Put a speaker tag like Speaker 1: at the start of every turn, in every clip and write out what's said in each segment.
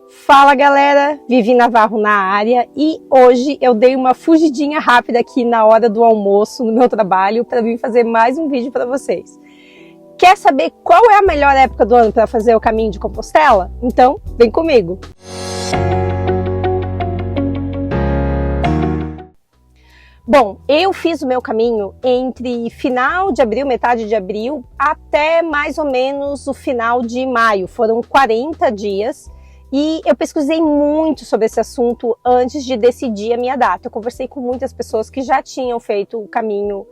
Speaker 1: Fala galera, Vivi Navarro na área e hoje eu dei uma fugidinha rápida aqui na hora do almoço no meu trabalho para vir fazer mais um vídeo para vocês. Quer saber qual é a melhor época do ano para fazer o caminho de Compostela? Então vem comigo! Bom, eu fiz o meu caminho entre final de abril, metade de abril, até mais ou menos o final de maio. Foram 40 dias e eu pesquisei muito sobre esse assunto antes de decidir a minha data. Eu conversei com muitas pessoas que já tinham feito o caminho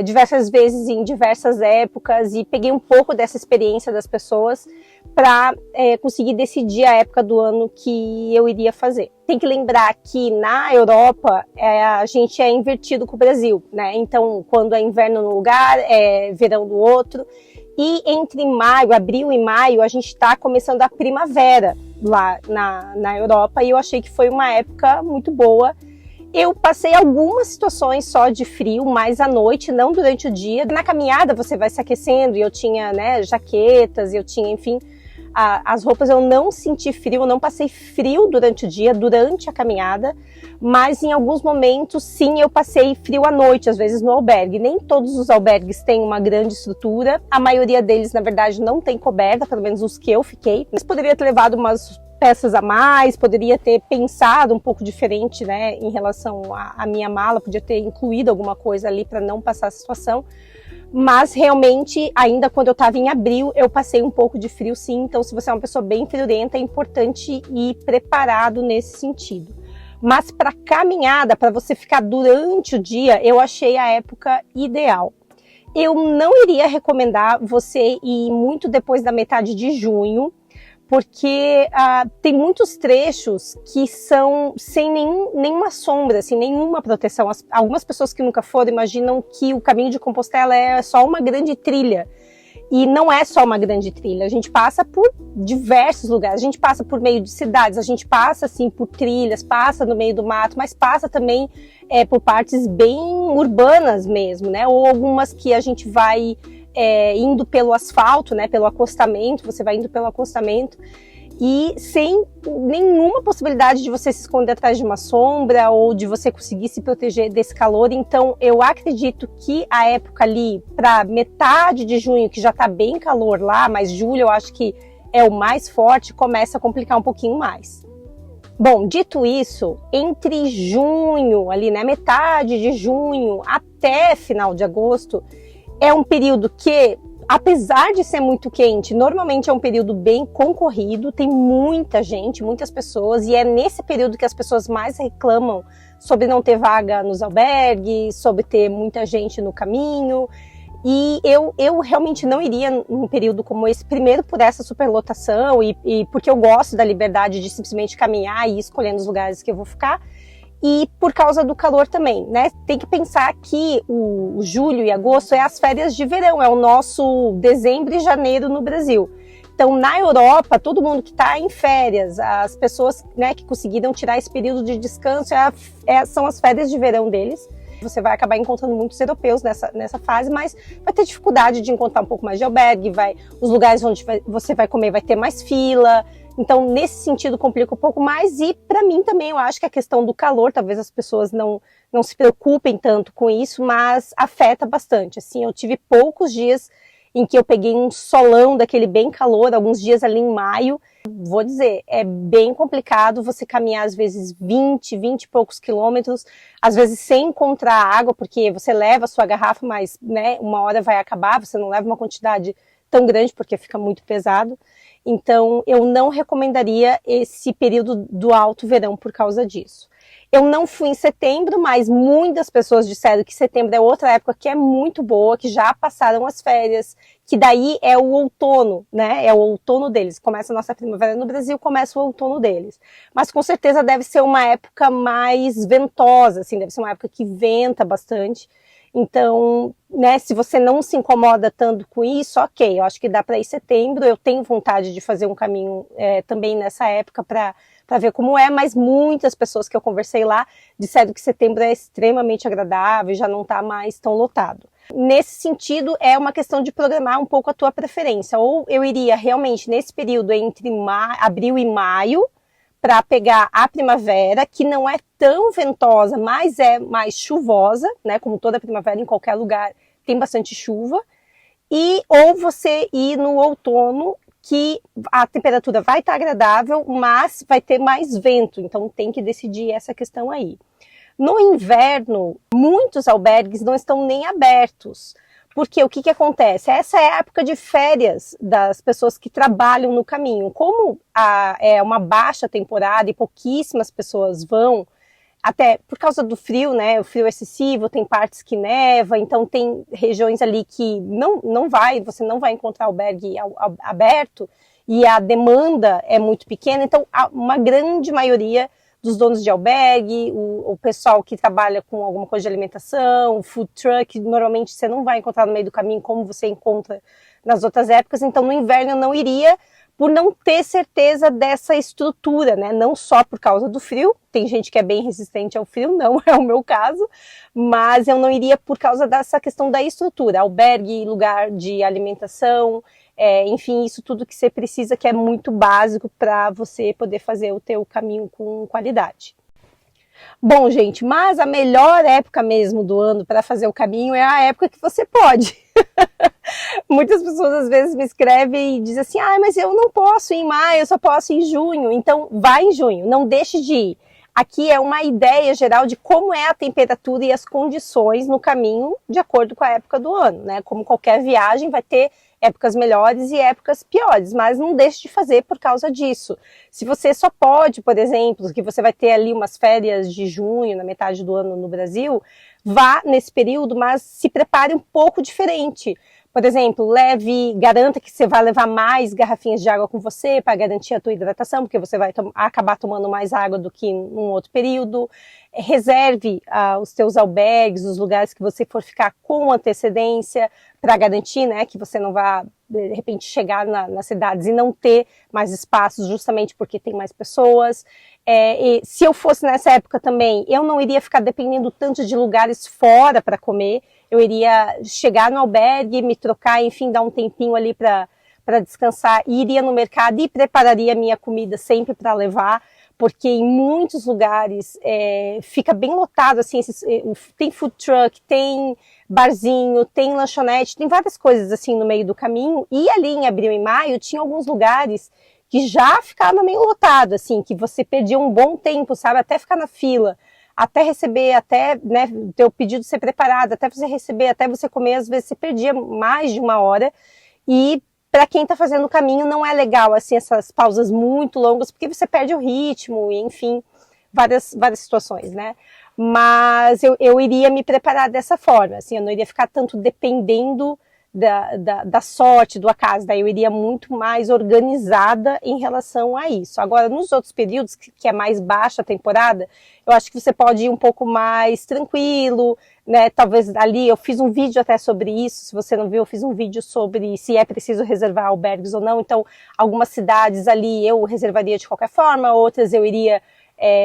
Speaker 1: diversas vezes em diversas épocas e peguei um pouco dessa experiência das pessoas para conseguir decidir a época do ano que eu iria fazer. Tem que lembrar que na Europa a gente é invertido com o Brasil, né? Então, quando é inverno num lugar, é verão no outro. E entre abril e maio, a gente está começando a primavera lá na Europa e eu achei que foi uma época muito boa. Eu passei algumas situações só de frio, mais à noite, não durante o dia. Na caminhada você vai se aquecendo e eu tinha, jaquetas, eu tinha, enfim, as roupas. Eu não senti frio, eu não passei frio durante o dia, durante a caminhada, mas em alguns momentos, sim, eu passei frio à noite, às vezes no albergue. Nem todos os albergues têm uma grande estrutura, a maioria deles, na verdade, não tem coberta, pelo menos os que eu fiquei. Mas poderia ter levado umas peças a mais, poderia ter pensado um pouco diferente, né, em relação à minha mala, podia ter incluído alguma coisa ali para não passar a situação, mas realmente, ainda quando eu estava em abril, eu passei um pouco de frio sim, então se você é uma pessoa bem friorenta, é importante ir preparado nesse sentido. Mas para caminhada, para você ficar durante o dia, eu achei a época ideal. Eu não iria recomendar você ir muito depois da metade de junho, porque tem muitos trechos que são sem nenhuma sombra, assim, nenhuma proteção. Algumas pessoas que nunca foram imaginam que o caminho de Compostela é só uma grande trilha. E não é só uma grande trilha, a gente passa por diversos lugares, a gente passa por meio de cidades, a gente passa assim por trilhas, passa no meio do mato, mas passa também por partes bem urbanas mesmo, né? Ou algumas que a gente vai indo pelo asfalto, né, pelo acostamento, você vai indo pelo acostamento e sem nenhuma possibilidade de você se esconder atrás de uma sombra ou de você conseguir se proteger desse calor. Então eu acredito que a época ali para metade de junho, que já tá bem calor lá, mas julho eu acho que é o mais forte, começa a complicar um pouquinho mais. Bom, dito isso, entre junho, ali, né, metade de junho até final de agosto, é um período que, apesar de ser muito quente, normalmente é um período bem concorrido, tem muita gente, muitas pessoas, e é nesse período que as pessoas mais reclamam sobre não ter vaga nos albergues, sobre ter muita gente no caminho. E eu realmente não iria num período como esse, primeiro por essa superlotação e porque eu gosto da liberdade de simplesmente caminhar e ir escolhendo os lugares que eu vou ficar. E por causa do calor também, né? Tem que pensar que o julho e agosto é as férias de verão, é o nosso dezembro e janeiro no Brasil. Então, na Europa, todo mundo que está em férias, as pessoas, né, que conseguiram tirar esse período de descanso, são as férias de verão deles. Você vai acabar encontrando muitos europeus nessa fase, mas vai ter dificuldade de encontrar um pouco mais de albergue, os lugares onde você vai comer vai ter mais fila. Então, nesse sentido, complica um pouco mais. E, para mim, também, eu acho que a questão do calor, talvez as pessoas não se preocupem tanto com isso, mas afeta bastante. Assim, eu tive poucos dias em que eu peguei um solão daquele bem calor, alguns dias ali em maio. Vou dizer, é bem complicado você caminhar, às vezes, 20 e poucos quilômetros, às vezes sem encontrar água, porque você leva a sua garrafa, mas, né, uma hora vai acabar, você não leva uma quantidade tão grande, porque fica muito pesado. Então, eu não recomendaria esse período do alto verão por causa disso. Eu não fui em setembro, mas muitas pessoas disseram que setembro é outra época que é muito boa, que já passaram as férias, que daí é o outono, né? É o outono deles. Começa a nossa primavera no Brasil, começa o outono deles. Mas com certeza deve ser uma época mais ventosa, assim, deve ser uma época que venta bastante. Então, né, se você não se incomoda tanto com isso, ok, eu acho que dá para ir setembro. Eu tenho vontade de fazer um caminho também nessa época para ver como é, mas muitas pessoas que eu conversei lá disseram que setembro é extremamente agradável e já não está mais tão lotado. Nesse sentido, é uma questão de programar um pouco a tua preferência. Ou eu iria realmente nesse período entre abril e maio, para pegar a primavera, que não é tão ventosa, mas é mais chuvosa, né? Como toda primavera em qualquer lugar tem bastante chuva. Ou você ir no outono, que a temperatura vai estar agradável, mas vai ter mais vento, então tem que decidir essa questão aí. No inverno, muitos albergues não estão nem abertos, porque o que acontece? Essa é a época de férias das pessoas que trabalham no caminho. Como é uma baixa temporada e pouquíssimas pessoas vão, até por causa do frio, né? O frio excessivo, tem partes que neva, então tem regiões ali que você não vai encontrar albergue aberto e a demanda é muito pequena, então uma grande maioria dos donos de albergue, o pessoal que trabalha com alguma coisa de alimentação, food truck, normalmente você não vai encontrar no meio do caminho como você encontra nas outras épocas, então no inverno eu não iria, por não ter certeza dessa estrutura, né? Não só por causa do frio, tem gente que é bem resistente ao frio, não é o meu caso, mas eu não iria por causa dessa questão da estrutura, albergue, lugar de alimentação, enfim, isso tudo que você precisa, que é muito básico para você poder fazer o teu caminho com qualidade. Bom, gente, mas a melhor época mesmo do ano para fazer o caminho é a época que você pode. Muitas pessoas às vezes me escrevem e dizem assim, mas eu não posso ir em maio, eu só posso ir em junho. Então, vai em junho, não deixe de ir. Aqui é uma ideia geral de como é a temperatura e as condições no caminho de acordo com a época do ano, né? Como qualquer viagem vai ter épocas melhores e épocas piores, mas não deixe de fazer por causa disso. Se você só pode, por exemplo, que você vai ter ali umas férias de junho, na metade do ano no Brasil, vá nesse período, mas se prepare um pouco diferente. Por exemplo, garanta que você vai levar mais garrafinhas de água com você para garantir a tua hidratação, porque você vai acabar tomando mais água do que num outro período. Reserve os teus albergues, os lugares que você for ficar com antecedência, para garantir, né, que você não vá, de repente, chegar nas cidades e não ter mais espaços, justamente porque tem mais pessoas. E se eu fosse nessa época também, eu não iria ficar dependendo tanto de lugares fora para comer. Eu iria chegar no albergue, me trocar, enfim, dar um tempinho ali para descansar, e iria no mercado e prepararia minha comida sempre para levar, porque em muitos lugares fica bem lotado, assim, tem food truck, tem barzinho, tem lanchonete, tem várias coisas assim no meio do caminho, e ali em abril e maio tinha alguns lugares que já ficava meio lotado, assim, que você perdia um bom tempo, sabe, até ficar na fila, até receber, até, né, ter o pedido ser preparado, até você receber, até você comer, às vezes você perdia mais de uma hora, e para quem está fazendo o caminho não é legal, assim, essas pausas muito longas, porque você perde o ritmo, e enfim, várias situações, né? Mas eu iria me preparar dessa forma, assim, eu não iria ficar tanto dependendo da sorte, do acaso, daí eu iria muito mais organizada em relação a isso. Agora, nos outros períodos, que é mais baixa a temporada, eu acho que você pode ir um pouco mais tranquilo, né? Talvez ali, eu fiz um vídeo até sobre isso, se você não viu, eu fiz um vídeo sobre se é preciso reservar albergues ou não, então algumas cidades ali eu reservaria de qualquer forma, outras eu iria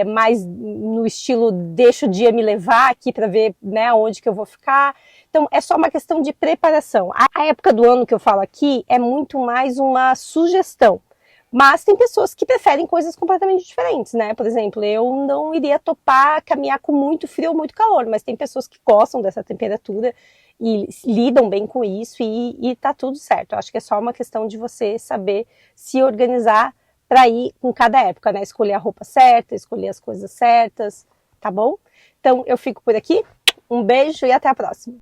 Speaker 1: mais no estilo deixa o dia me levar aqui para ver, né, onde que eu vou ficar. Então é só uma questão de preparação. A época do ano que eu falo aqui é muito mais uma sugestão, mas tem pessoas que preferem coisas completamente diferentes, né? Por exemplo, eu não iria topar caminhar com muito frio ou muito calor, mas tem pessoas que gostam dessa temperatura e lidam bem com isso e tá tudo certo. Eu acho que é só uma questão de você saber se organizar para ir com cada época, né? Escolher a roupa certa, escolher as coisas certas, tá bom? Então eu fico por aqui, um beijo e até a próxima!